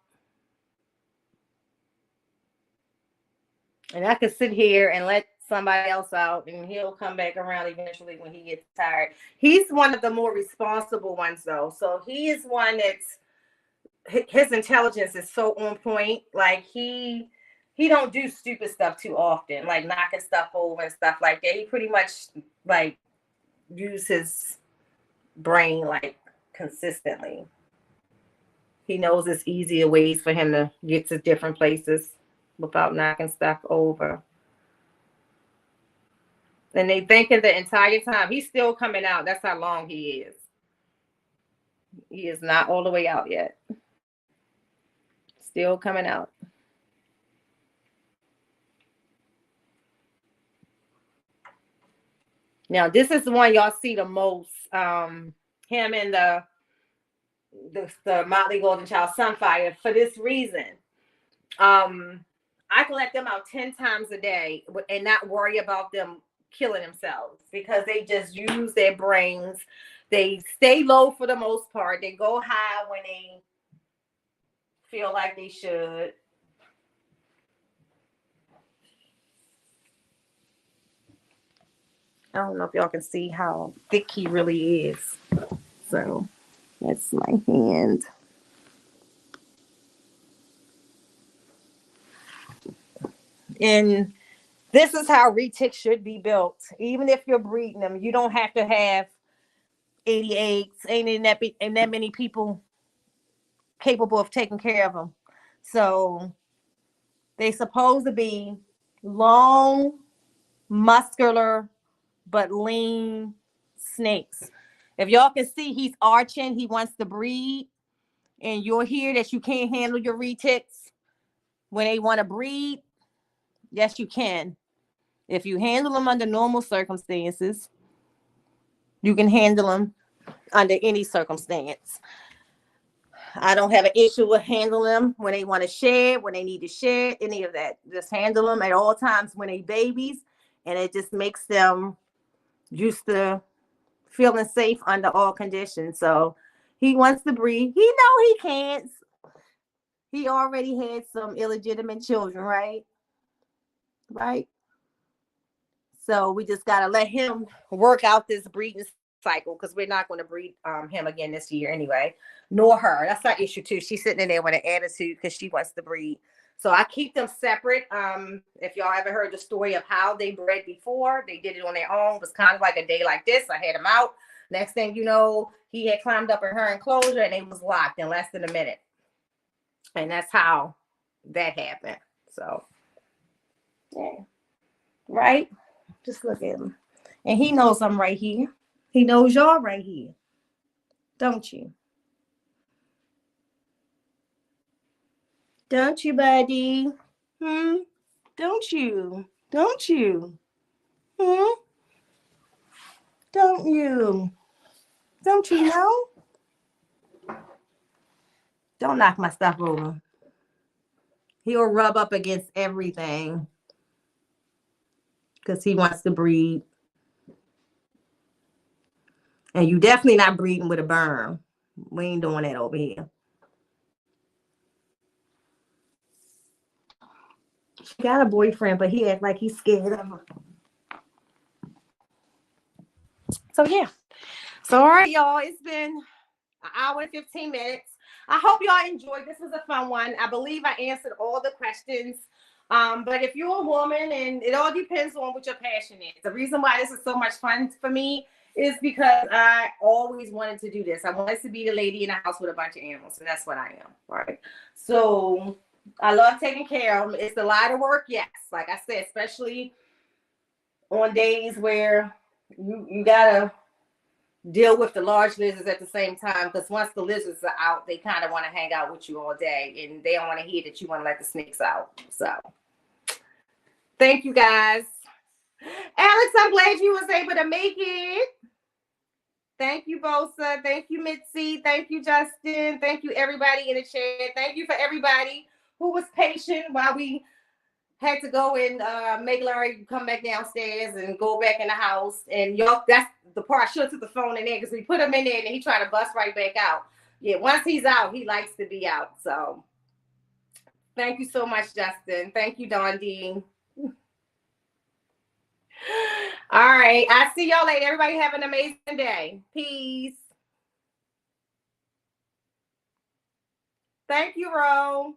And I could sit here and let somebody else out, and he'll come back around eventually when he gets tired. He's one of the more responsible ones, though. So he is one that's, his intelligence is so on point. Like, he don't do stupid stuff too often, like knocking stuff over and stuff like that. He pretty much like use his brain like consistently. He knows it's easier ways for him to get to different places without knocking stuff over. And they thinking the entire time he's still coming out. That's how long he is. He is not all the way out yet. Still coming out. Now, this is the one y'all see the most. Him and the Motley Golden Child Sunfire, for this reason. I can let them out 10 times a day and not worry about them killing themselves, because they just use their brains. They stay low for the most part. They go high when they feel like they should. I don't know if y'all can see how thick he really is. So that's my hand. And this is how retics should be built. Even if you're breeding them, you don't have to have 80 eggs. Ain't that many people capable of taking care of them. So they supposed to be long, muscular, but lean snakes. If y'all can see, he's arching. He wants to breed. And you're here that you can't handle your retics when they want to breed. Yes, you can. If you handle them under normal circumstances, You can handle them under any circumstance. I don't have an issue with handling them when they want to shed, when they need to shed, any of that. Just handle them at all times when they babies, and it just makes them used to feeling safe under all conditions. So he wants to breed. He know he can't. He already had some illegitimate children, right? Right. So we just gotta let him work out this breeding cycle because we're not going to breed him again this year anyway, nor her. That's our issue too. She's sitting in there with an attitude because she wants to breed. So I keep them separate. If y'all ever heard the story of how they bred before, they did it on their own. It was kind of like a day like this. I had him out. Next thing you know, he had climbed up in her enclosure and it was locked in less than a minute. And that's how that happened. So, yeah. Right? Just look at him. And he knows I'm right here. He knows y'all right here. Don't you? Don't you, buddy? Don't you? Don't you? Don't you? Don't you know? Don't knock my stuff over. He'll rub up against everything because he wants to breed. And you definitely not breeding with a berm. We ain't doing that over here. She got a boyfriend, but he act like he's scared of her. So yeah. So all right, y'all. It's been an hour and 15 minutes. I hope y'all enjoyed. This was a fun one. I believe I answered all the questions. But if you're a woman, and it all depends on what your passion is. The reason why this is so much fun for me is because I always wanted to do this. I wanted to be the lady in the house with a bunch of animals, and that's what I am, right? So I love taking care of them. It's a lot of work, yes. Like I said, especially on days where you gotta deal with the large lizards at the same time, because once the lizards are out, they kind of want to hang out with you all day, and they don't want to hear that you want to let the snakes out. So thank you guys. Alex, I'm glad you was able to make it. Thank you, Bosa. Thank you, Mitzi. Thank you, Justin. Thank you, everybody in the chat. Thank you for everybody who was patient while we had to go and make Larry come back downstairs and go back in the house. And y'all, that's the part I should have took the phone in there, because we put him in there and he tried to bust right back out. Yeah, once he's out, he likes to be out. So thank you so much, Justin. Thank you, Dawn D. All right. I'll see y'all later. Everybody have an amazing day. Peace. Thank you, Ro.